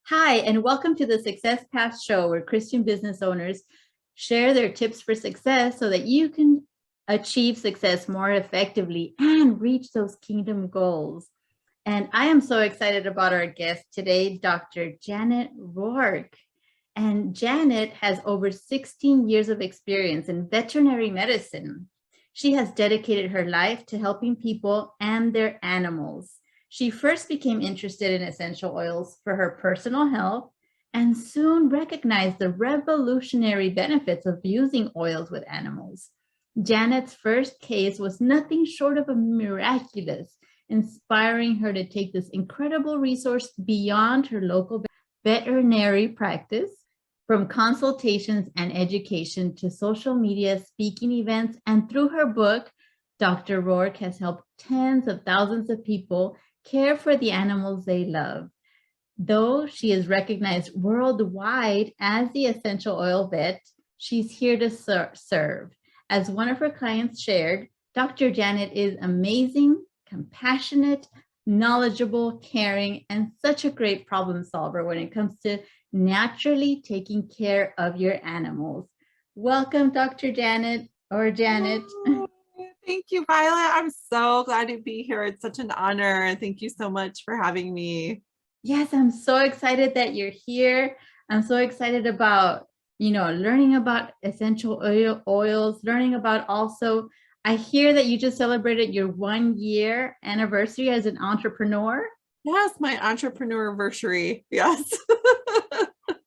Hi, and welcome to the SuccessPaTh show, where Christian business owners share their tips for success so that you can achieve success more effectively and reach those kingdom goals. And I am so excited about our guest today, Dr. Janet Roark. And Janet has over 16 years of experience in veterinary medicine. She has dedicated her life to helping people and their animals. She first became interested in essential oils for her personal health and soon recognized the revolutionary benefits of using oils with animals. Janet's first case was nothing short of a miraculous, inspiring her to take this incredible resource beyond her local veterinary practice. From consultations and education to social media, speaking events, and through her book, Dr. Roark has helped tens of thousands of people care for the animals they love. Though she is recognized worldwide as the essential oil vet, she's here to serve. As one of her clients shared, Dr. Janet is amazing, compassionate, knowledgeable, caring, and such a great problem solver when it comes to naturally taking care of your animals. Welcome, Dr. Janet or Janet. Oh, thank you, Violet. I'm so glad to be here. It's such an honor. Thank you so much for having me. Yes, I'm so excited that you're here. I'm so excited about, learning about essential oils, learning about also, I hear that you just celebrated your 1-year anniversary as an entrepreneur. Yes, my entrepreneur anniversary. Yes.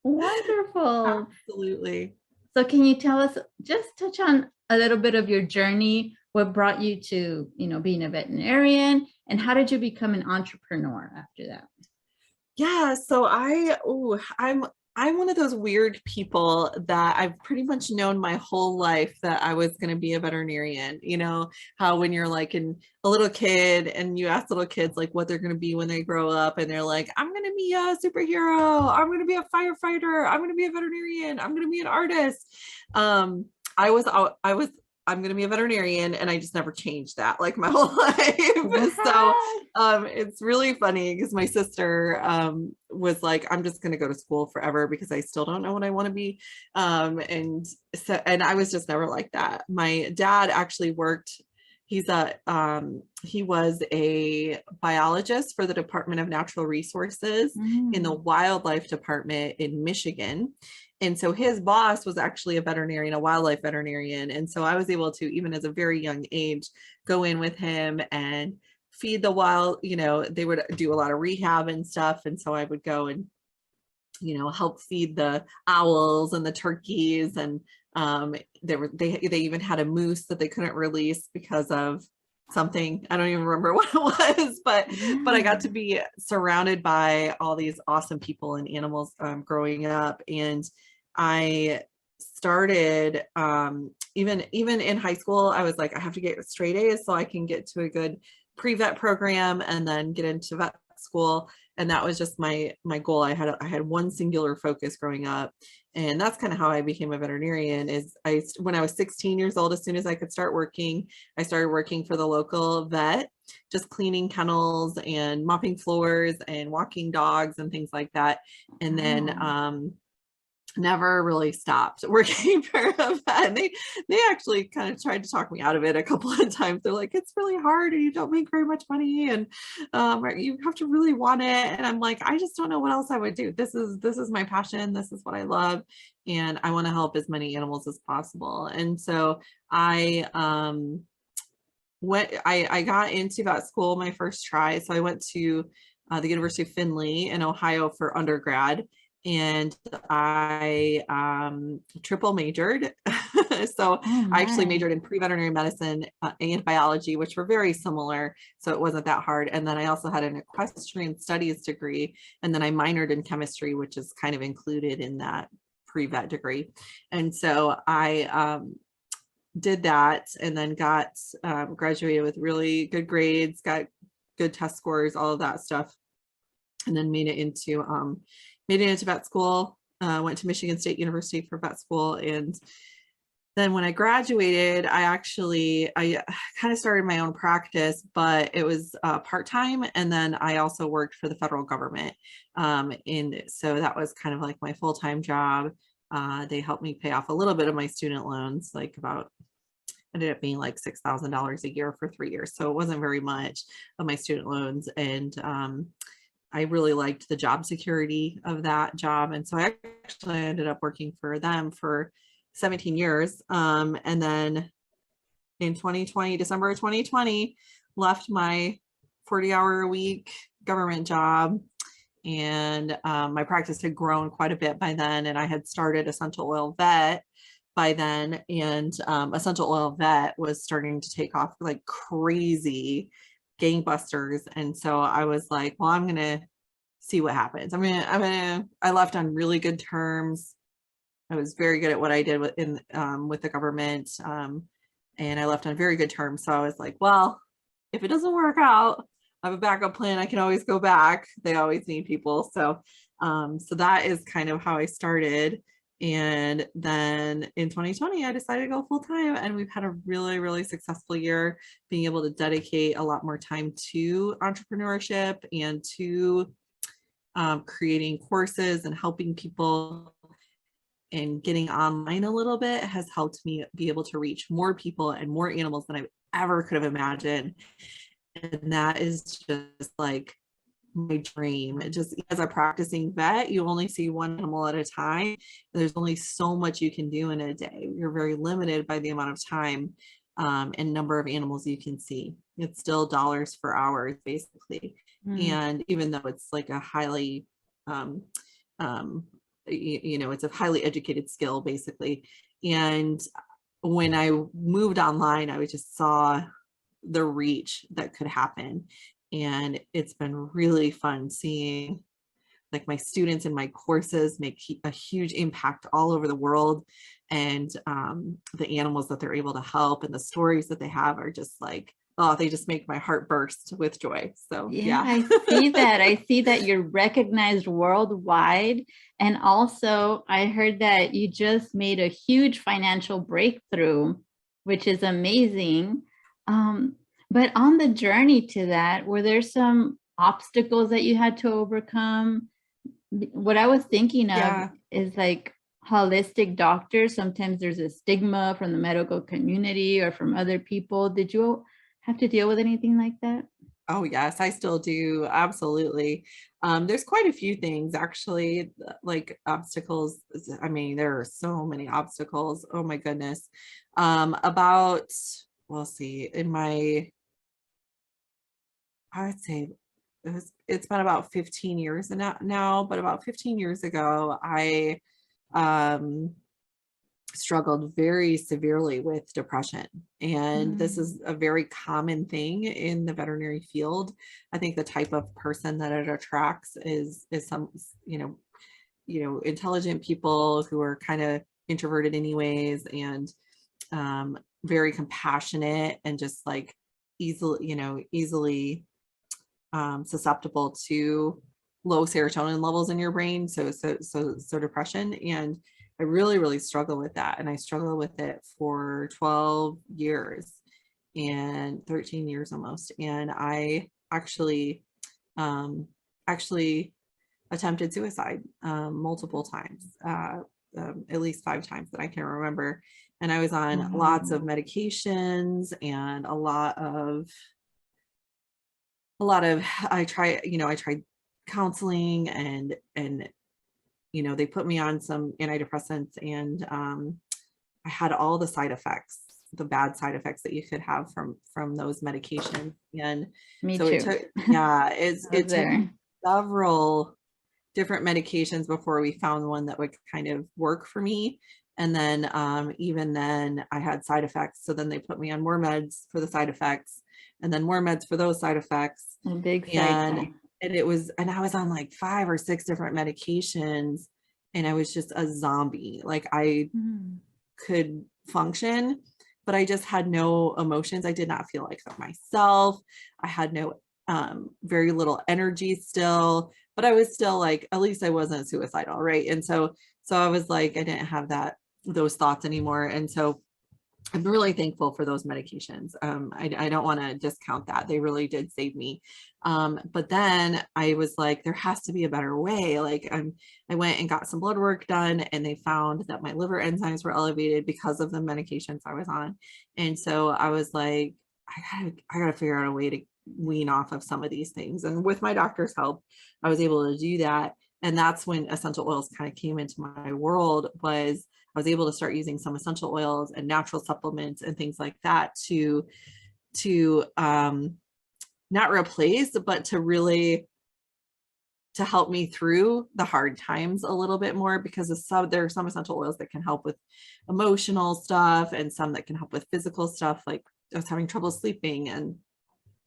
Wonderful. Absolutely. So can you tell us, just touch on a little bit of your journey, what brought you to, being a veterinarian, and how did you become an entrepreneur after that? Yeah, so I'm one of those weird people that I've pretty much known my whole life that I was going to be a veterinarian. You know, how when you're like a little kid and you ask little kids like what they're going to be when they grow up, and they're like, I'm going to be a superhero, I'm going to be a firefighter, I'm going to be a veterinarian, I'm going to be an artist. I was I'm going to be a veterinarian, and I just never changed that like my whole life. So it's really funny because my sister was like, I'm just going to go to school forever because I still don't know what I want to be. And I was just never like that. My dad actually worked. He was a biologist for the Department of Natural Resources in the wildlife department in Michigan. And so his boss was actually a veterinarian, a wildlife veterinarian. And so I was able to, even as a very young age, go in with him and feed the wild, they would do a lot of rehab and stuff. And so I would go and, help feed the owls and the turkeys. And they even had a moose that they couldn't release because of something. I don't even remember what it was, but I got to be surrounded by all these awesome people and animals growing up. And I started even in high school, I was like, I have to get straight A's so I can get to a good pre-vet program and then get into vet school. And that was just my goal. I had one singular focus growing up. And that's kind of how I became a veterinarian. When I was 16 years old, as soon as I could start working, I started working for the local vet, just cleaning kennels and mopping floors and walking dogs and things like that. And then never really stopped working for a vet. They actually kind of tried to talk me out of it a couple of times. They're like, it's really hard and you don't make very much money, and you have to really want it. And I'm like, I just don't know what else I would do. This is my passion. This is what I love, and I want to help as many animals as possible. And so I got into vet school my first try. So I went to the University of Findlay in Ohio for undergrad. And I triple majored. So I actually majored in pre-veterinary medicine and biology, which were very similar. So it wasn't that hard. And then I also had an equestrian studies degree. And then I minored in chemistry, which is kind of included in that pre-vet degree. And so I did that and then got graduated with really good grades, got good test scores, all of that stuff. And then made it into vet school, went to Michigan State University for vet school. And then when I graduated, I kind of started my own practice, but it was part-time. And then I also worked for the federal government. And so that was kind of like my full-time job. They helped me pay off a little bit of my student loans, like ended up being like $6,000 a year for 3 years. So it wasn't very much of my student loans. And I really liked the job security of that job. And so I actually ended up working for them for 17 years. And then in 2020, December of 2020, left my 40-hour a week government job. And my practice had grown quite a bit by then. And I had started Essential Oil Vet by then. And Essential Oil Vet was starting to take off like crazy, gangbusters. And so I was like, well, I'm going to see what happens. I left on really good terms. I was very good at what I did with the government. And I left on very good terms. So I was like, well, if it doesn't work out, I have a backup plan. I can always go back. They always need people. So that is kind of how I started. And then in 2020, I decided to go full time, and we've had a really, really successful year, being able to dedicate a lot more time to entrepreneurship and to creating courses and helping people, and getting online a little bit has helped me be able to reach more people and more animals than I ever could have imagined. And that is just like my dream. It just, as a practicing vet, you only see one animal at a time. There's only so much you can do in a day. You're very limited by the amount of time and number of animals you can see. It's still dollars for hours, basically. And even though it's like a highly, it's a highly educated skill, basically. And when I moved online, I just saw the reach that could happen. And it's been really fun seeing like my students in my courses make a huge impact all over the world. And the animals that they're able to help and the stories that they have are just like, oh, they just make my heart burst with joy. So yeah. I see that. I see that you're recognized worldwide. And also I heard that you just made a huge financial breakthrough, which is amazing. But on the journey to that, were there some obstacles that you had to overcome? What I was thinking of is like holistic doctors. Sometimes there's a stigma from the medical community or from other people. Did you have to deal with anything like that? Oh, yes, I still do. Absolutely. There's quite a few things actually, like obstacles. I mean, there are so many obstacles. Oh my goodness. We'll see, I would say it's been about 15 years now, but about 15 years ago, I struggled very severely with depression. And this is a very common thing in the veterinary field. I think the type of person that it attracts is some, intelligent people who are kind of introverted anyways, and very compassionate, and just like easily susceptible to low serotonin levels in your brain. So depression. And I really, really struggle with that. And I struggled with it for 12 years and 13 years almost. And I actually attempted suicide multiple times, at least 5 times that I can remember. And I was on lots of medications and I tried counseling and they put me on some antidepressants, and I had all the side effects, the bad side effects that you could have from those medications. And Me so too. it took several different medications before we found one that would kind of work for me. And then even then I had side effects. So then they put me on more meds for the side effects, and then more meds for those side effects. A big cycle. And I was on like 5 or 6 different medications, and I was just a zombie. Like I could function, but I just had no emotions. I did not feel like myself. I had very little energy still, but I was still like, at least I wasn't suicidal, right? And so I was like, I didn't have those thoughts anymore. And so I'm really thankful for those medications. I don't want to discount that. They really did save me. But then I was like, there has to be a better way. Like I went and got some blood work done, and they found that my liver enzymes were elevated because of the medications I was on. And so I was like, I gotta figure out a way to wean off of some of these things. And with my doctor's help, I was able to do that. And that's when essential oils kind of came into my world. Was I was able to start using some essential oils and natural supplements and things like that to not replace, but to really to help me through the hard times a little bit more, because there are some essential oils that can help with emotional stuff and some that can help with physical stuff. Like I was having trouble sleeping, and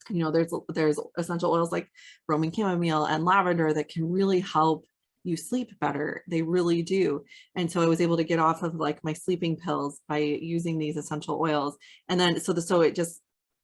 there's essential oils like Roman chamomile and lavender that can really help you sleep better. They really do. And so I was able to get off of like my sleeping pills by using these essential oils. And then so it just,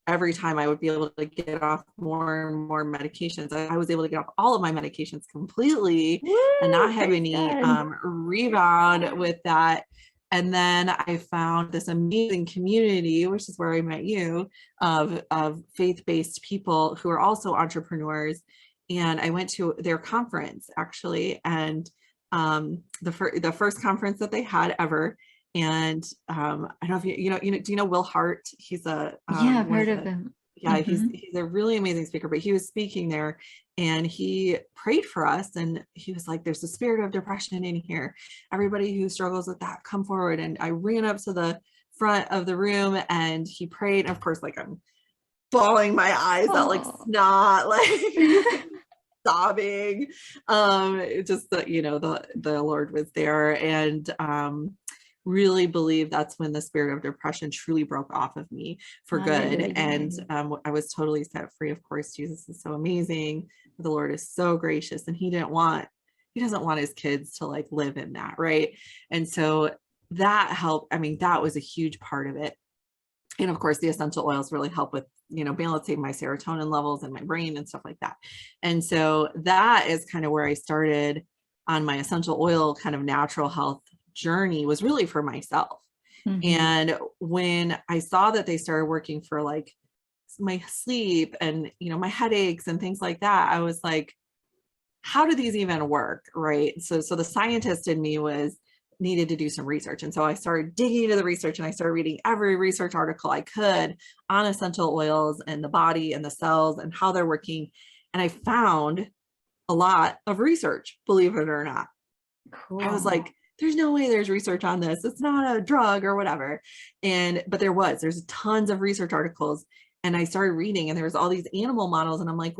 every time I would be able to get off more and more medications, I was able to get off all of my medications completely. Woo, and not have praise any God. rebound with that. And then I found this amazing community, which is where I met you, of faith-based people who are also entrepreneurs. And I went to their conference actually, and the first conference that they had ever. And I don't know if do you know Will Hart? He's a Yeah, I've heard of him. yeah, he's a really amazing speaker, but he was speaking there and he prayed for us, and he was like, there's a spirit of depression in here. Everybody who struggles with that, come forward. And I ran up to the front of the room and he prayed. And of course, like I'm bawling my eyes out, like snot, like sobbing. Just that, the Lord was there, and really believe that's when the spirit of depression truly broke off of me for good. Hallelujah. And I was totally set free. Of course, Jesus is so amazing. The Lord is so gracious, and he doesn't want his kids to like live in that, right? And so that helped. I mean, that was a huge part of it. And of course, the essential oils really help with, balancing my serotonin levels in my brain and stuff like that. And so that is kind of where I started on my essential oil kind of natural health journey, was really for myself. And when I saw that they started working for like my sleep and, my headaches and things like that, I was like, how do these even work? Right. So the scientist in me needed to do some research. And so I started digging into the research, and I started reading every research article I could on essential oils and the body and the cells and how they're working. And I found a lot of research, believe it or not. Cool. I was like, there's no way there's research on this. It's not a drug or whatever. But there's tons of research articles. And I started reading, and there was all these animal models. And I'm like,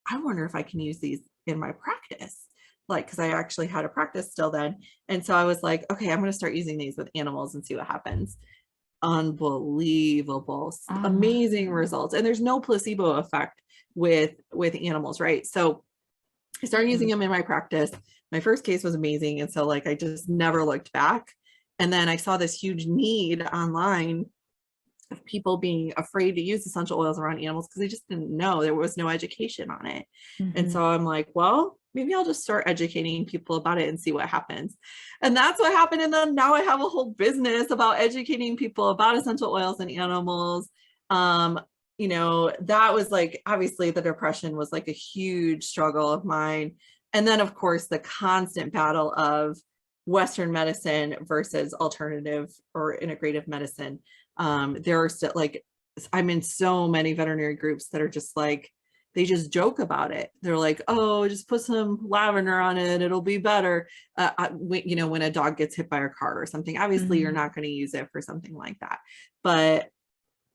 I wonder if I can use these in my practice. Like, because I actually had a practice still then. And so I was like, okay, I'm going to start using these with animals and see what happens. Unbelievable, amazing results. And there's no placebo effect with animals, right? So I started using them in my practice. My first case was amazing. And so like, I just never looked back. And then I saw this huge need online of people being afraid to use essential oils around animals because they just didn't know. There was no education on it. And so I'm like, well, maybe I'll just start educating people about it and see what happens. And that's what happened. And then now I have a whole business about educating people about essential oils and animals. That was like, obviously the depression was like a huge struggle of mine. And then of course the constant battle of Western medicine versus alternative or integrative medicine. There are still like, I'm in so many veterinary groups that are just like, they just joke about it. They're like, oh, just put some lavender on it, it'll be better. When a dog gets hit by a car or something, obviously you're not going to use it for something like that. But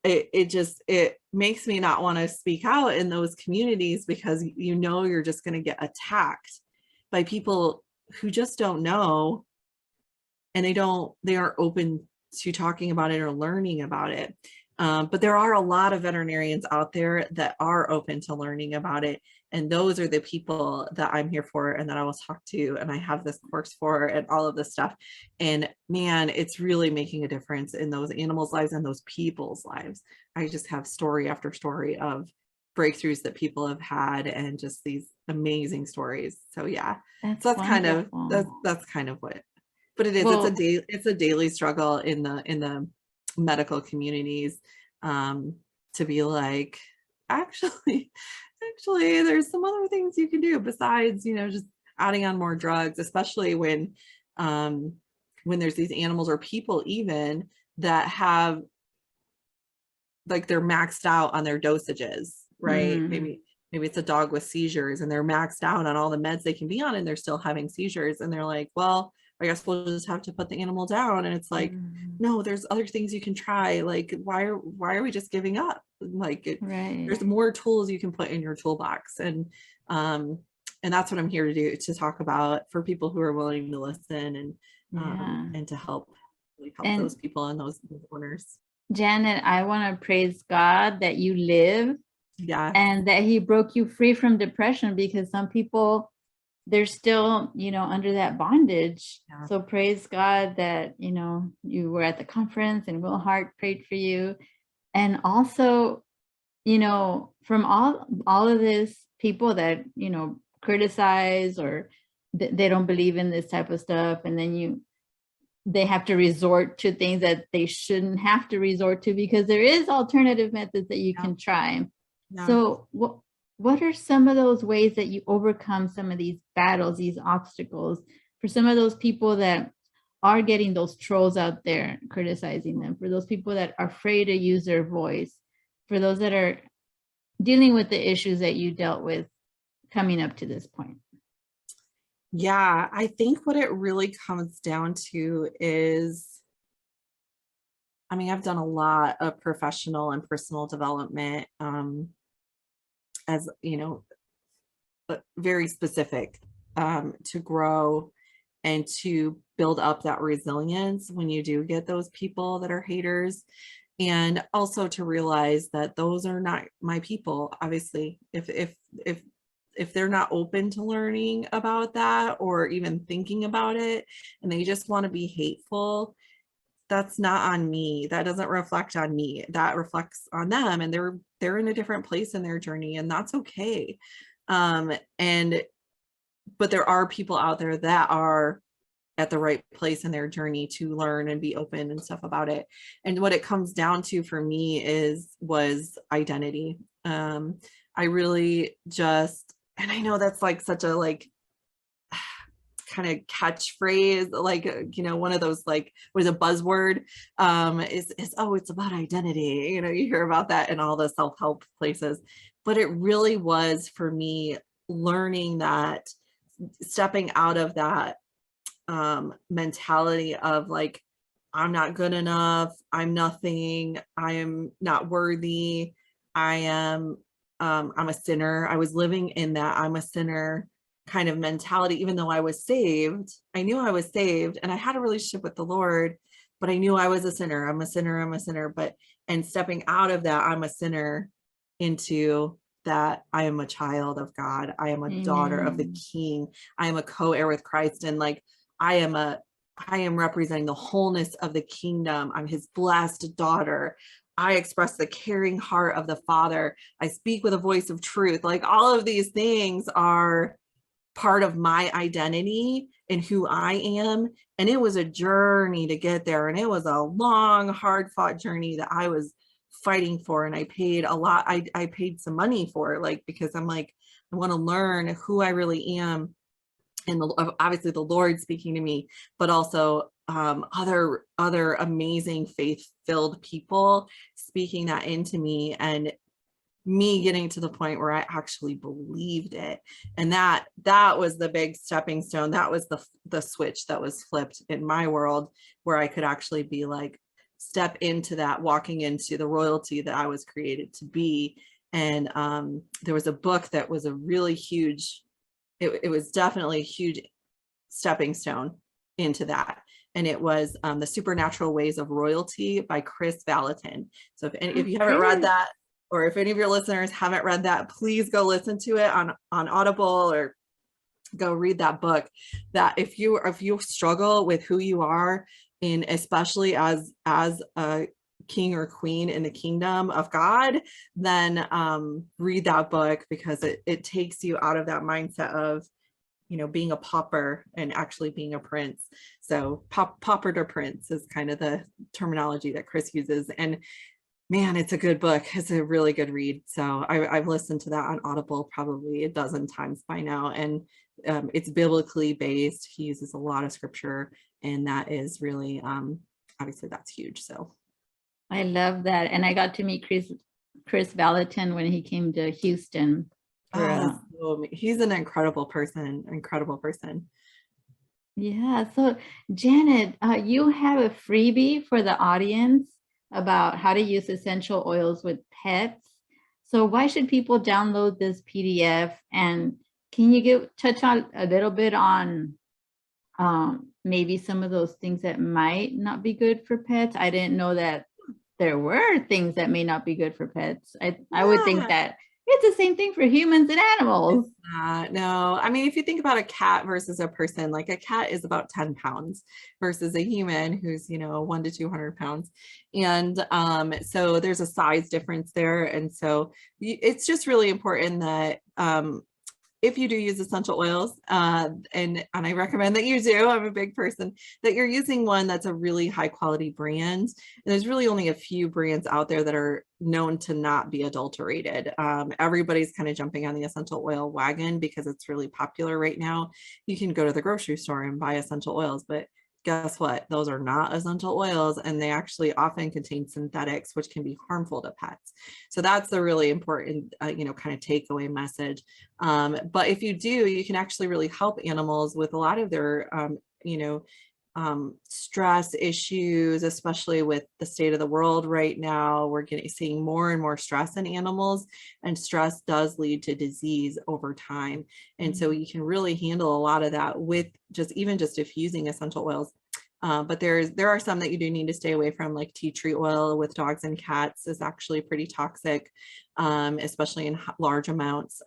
it makes me not want to speak out in those communities, because you're just going to get attacked by people who just don't know, and they aren't open to talking about it or learning about it. But there are a lot of veterinarians out there that are open to learning about it. And those are the people that I'm here for, and that I will talk to, and I have this course for, and all of this stuff. And man, it's really making a difference in those animals' lives and those people's lives. I just have story after story of breakthroughs that people have had, and just these amazing stories. So yeah, that's kind of what, but it is, it's a daily struggle in the medical communities, to be like, actually, there's some other things you can do besides, just adding on more drugs, especially when there's these animals or people even that have, like, they're maxed out on their dosages, right? Maybe it's a dog with seizures and they're maxed out on all the meds they can be on and they're still having seizures. And they're like, well, I guess we'll just have to put the animal down. And it's like, no, there's other things you can try. Like, why are we just giving up? Like, there's more tools you can put in your toolbox. And that's what I'm here to do, to talk about for people who are willing to listen and to help those people and those owners. Janet, I want to praise God that you live, yeah, and that he broke you free from depression, because some people, they're still, under that bondage. Yeah. So praise God that, you were at the conference and Will Hart prayed for you. And also, from all of this, people that, criticize or they don't believe in this type of stuff. And then they have to resort to things that they shouldn't have to resort to, because there is alternative methods that you can try. Yeah. So what are some of those ways that you overcome some of these battles, these obstacles, for some of those people that are getting those trolls out there criticizing them, for those people that are afraid to use their voice, for those that are dealing with the issues that you dealt with coming up to this point? Yeah, I think what it really comes down to is, I've done a lot of professional and personal development, as very specific, to grow and to build up that resilience when you do get those people that are haters, and also to realize that those are not my people. Obviously, if they're not open to learning about that or even thinking about it, and they just want to be hateful, that's not on me. That doesn't reflect on me. That reflects on them, and they're in a different place in their journey, and that's okay. But there are people out there that are at the right place in their journey to learn and be open and stuff about it. And what it comes down to for me was identity. I really just, and I know that's like such a kind of catchphrase, one of those, what is a buzzword, is oh, it's about identity. You hear about that in all the self-help places, but it really was for me learning that, stepping out of that mentality of I'm not good enough, I'm nothing, I am not worthy, I'm a sinner. I was living in that I'm a sinner kind of mentality, even though I was saved. I knew I was saved and I had a relationship with the Lord, but I knew I was a sinner. I'm a sinner. And stepping out of that, I'm a sinner, into that I am a child of God. I am a daughter of the King. I am a co-heir with Christ. And I am representing the wholeness of the kingdom. I'm his blessed daughter. I express the caring heart of the Father. I speak with a voice of truth. All of these things are part of my identity and who I am. And it was a journey to get there. And it was a long, hard fought journey that I was fighting for. And I paid a lot. I paid some money for it, because I'm I want to learn who I really am. And obviously the Lord speaking to me, but also other amazing faith-filled people speaking that into me, and me getting to the point where I actually believed it. And that was the big stepping stone. That was the switch that was flipped in my world, where I could actually be step into that, walking into the royalty that I was created to be. And there was a book that was a really huge, it was definitely a huge stepping stone into that. And it was The Supernatural Ways of Royalty by Chris Valentin. So if you haven't read that, or if any of your listeners haven't read that, please go listen to it on Audible, or go read that book. That if you struggle with who you are, and especially as a king or queen in the kingdom of God, then read that book, because it takes you out of that mindset of you know, being a pauper and actually being a prince. So pauper to prince is kind of the terminology that Chris uses. And man, it's a good book. It's a really good read. So I've listened to that on Audible probably a dozen times by now. And it's biblically based. He uses a lot of scripture, and that is really, obviously that's huge. So I love that. And I got to meet Chris Valentin when he came to Houston. He's an incredible person, incredible person. Yeah. So Janet, you have a freebie for the audience about how to use essential oils with pets. So why should people download this PDF? And can you touch on a little bit on maybe some of those things that might not be good for pets? I didn't know that there were things that may not be good for pets. I would think that it's the same thing for humans and animals. No, I mean, if you think about a cat versus a person, like a cat is about 10 pounds versus a human who's, you know, 1 to 200 pounds. And so there's a size difference there. And so it's just really important that if you do use essential oils, and I recommend that you do, I'm a big person, that you're using one that's a really high quality brand. And there's really only a few brands out there that are known to not be adulterated. Everybody's kind of jumping on the essential oil wagon because it's really popular right now. You can go to the grocery store and buy essential oils, but guess what? Those are not essential oils, and they actually often contain synthetics, which can be harmful to pets. So that's the really important, you know, kind of takeaway message. But if you do, you can actually really help animals with a lot of their, you know, stress issues, especially with the state of the world right now. We're seeing more and more stress in animals, and stress does lead to disease over time. And so you can really handle a lot of that with even just using essential oils. But there are some that you do need to stay away from, like tea tree oil with dogs and cats is actually pretty toxic, especially in large amounts.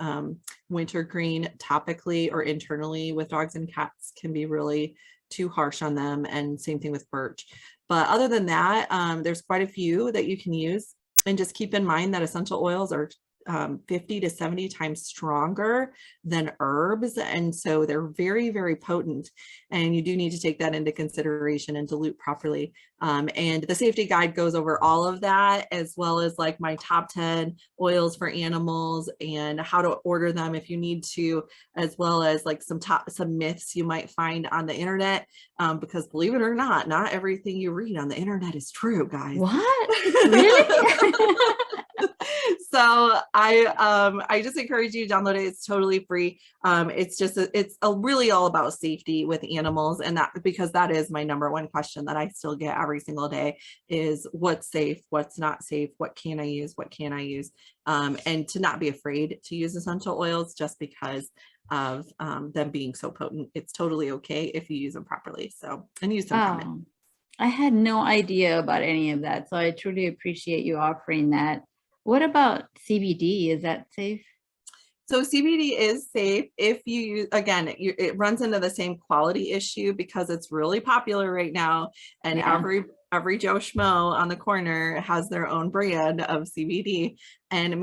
Wintergreen topically or internally with dogs and cats can be really too harsh on them, and same thing with birch. But other than that, there's quite a few that you can use. And just keep in mind that essential oils are 50 to 70 times stronger than herbs. And so they're very, very potent. And you do need to take that into consideration and dilute properly. And the safety guide goes over all of that, as well as like my top 10 oils for animals and how to order them if you need to, as well as like some myths you might find on the internet. Because believe it or not everything you read on the internet is true, guys. What? Really? So I just encourage you to download it. It's totally free. It's really all about safety with animals, and that, because that is my number one question that I still get every single day, is what's safe, what's not safe, what can I use, what can't I use, and to not be afraid to use essential oils just because of them being so potent. It's totally okay if you use them properly. So, and use them common. I had no idea about any of that, so I truly appreciate you offering that. What about CBD? Is that safe? So CBD is safe if you use, again, it runs into the same quality issue because it's really popular right now, and every Joe Schmo on the corner has their own brand of CBD, and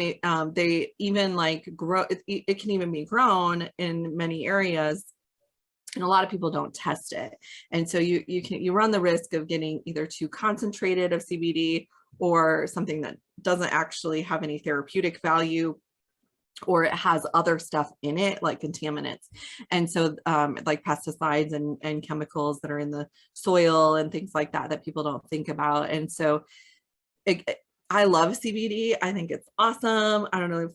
they even like grow. It can even be grown in many areas, and a lot of people don't test it, and so you run the risk of getting either too concentrated of CBD or something that doesn't actually have any therapeutic value, or it has other stuff in it like contaminants. And so like pesticides and chemicals that are in the soil and things like that people don't think about. And so I love CBD. I think it's awesome. I don't know if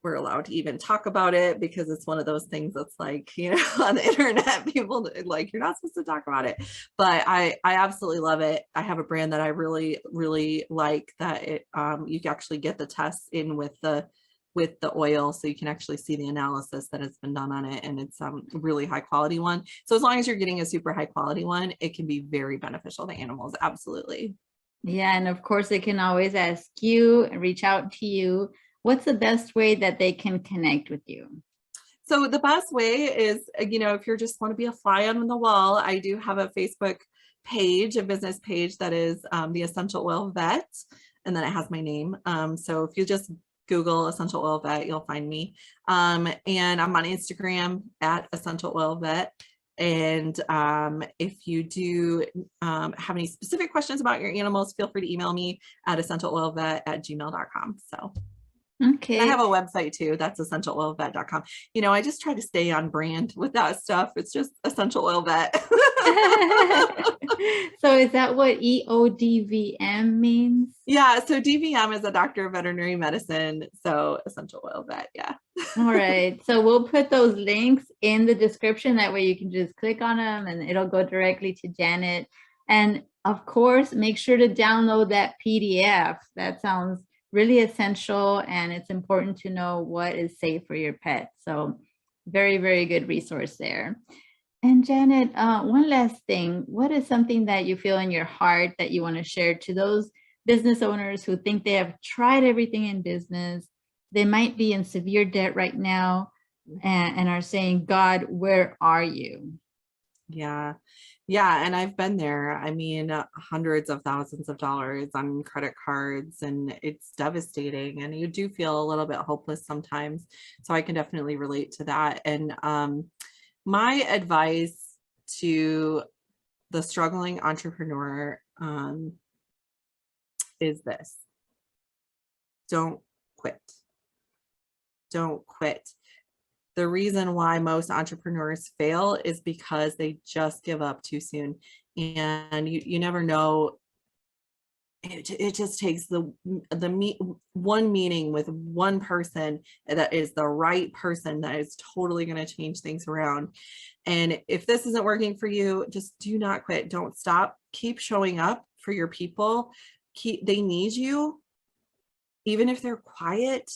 we're allowed to even talk about it because it's one of those things that's like, you know, on the internet, people like, you're not supposed to talk about it, but I absolutely love it. I have a brand that I really, really like that you can actually get the tests in with the oil, so you can actually see the analysis that has been done on it, and it's a really high quality one. So as long as you're getting a super high quality one, it can be very beneficial to animals. Absolutely. Yeah, and of course they can always ask you, reach out to you. What's the best way that they can connect with you? So the best way is, you know, if you just want to be a fly on the wall, I do have a Facebook page, a business page that is the Essential Oil Vet, and then it has my name. So if you just Google Essential Oil Vet, you'll find me. And I'm on Instagram at Essential Oil Vet. And if you do have any specific questions about your animals, feel free to email me at essentialoilvet@gmail.com. So, Okay. and I have a website too. That's essentialoilvet.com. You know, I just try to stay on brand with that stuff. It's just Essential Oil Vet. So is that what EODVM means? Yeah. So DVM is a doctor of veterinary medicine. So Essential Oil Vet. Yeah. All right. So we'll put those links in the description. That way you can just click on them and it'll go directly to Janet. And of course, make sure to download that PDF. That sounds really essential, and it's important to know what is safe for your pet. So very, very good resource there. And Janet, one last thing. What is something that you feel in your heart that you want to share to those business owners who think they have tried everything in business? They might be in severe debt right now and are saying, God, where are you? Yeah. Yeah. And I've been there. I mean, hundreds of thousands of dollars on credit cards, and it's devastating. And you do feel a little bit hopeless sometimes. So I can definitely relate to that. And my advice to the struggling entrepreneur is this: don't quit. Don't quit. The reason why most entrepreneurs fail is because they just give up too soon. And you never know. It just takes one meeting with one person that is the right person that is totally going to change things around. And if this isn't working for you, just do not quit. Don't stop. Keep showing up for your people. They need you. Even if they're quiet,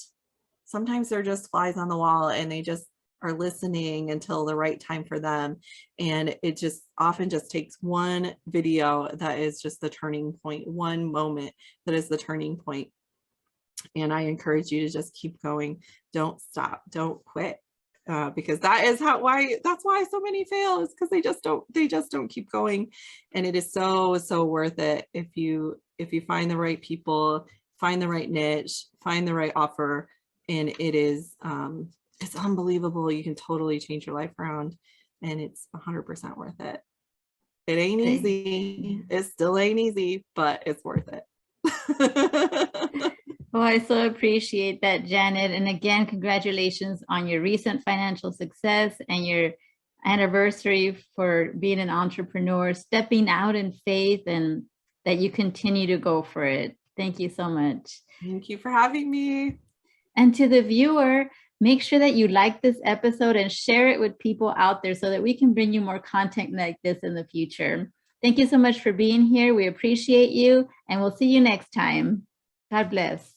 sometimes they're just flies on the wall and they just are listening until the right time for them. And it just often just takes one video that is just the turning point, one moment that is the turning point. And I encourage you to just keep going. Don't stop. Don't quit. Because that's why so many fail, is because they just don't keep going. And it is so worth it if you find the right people, find the right niche, find the right offer. And it is it's unbelievable. You can totally change your life around, and it's 100% worth it. It ain't easy. It still ain't easy, but it's worth it. Oh, I so appreciate that, Janet. And again, congratulations on your recent financial success and your anniversary for being an entrepreneur, stepping out in faith, and that you continue to go for it. Thank you so much. Thank you for having me. And to the viewer, make sure that you like this episode and share it with people out there so that we can bring you more content like this in the future. Thank you so much for being here. We appreciate you, and we'll see you next time. God bless.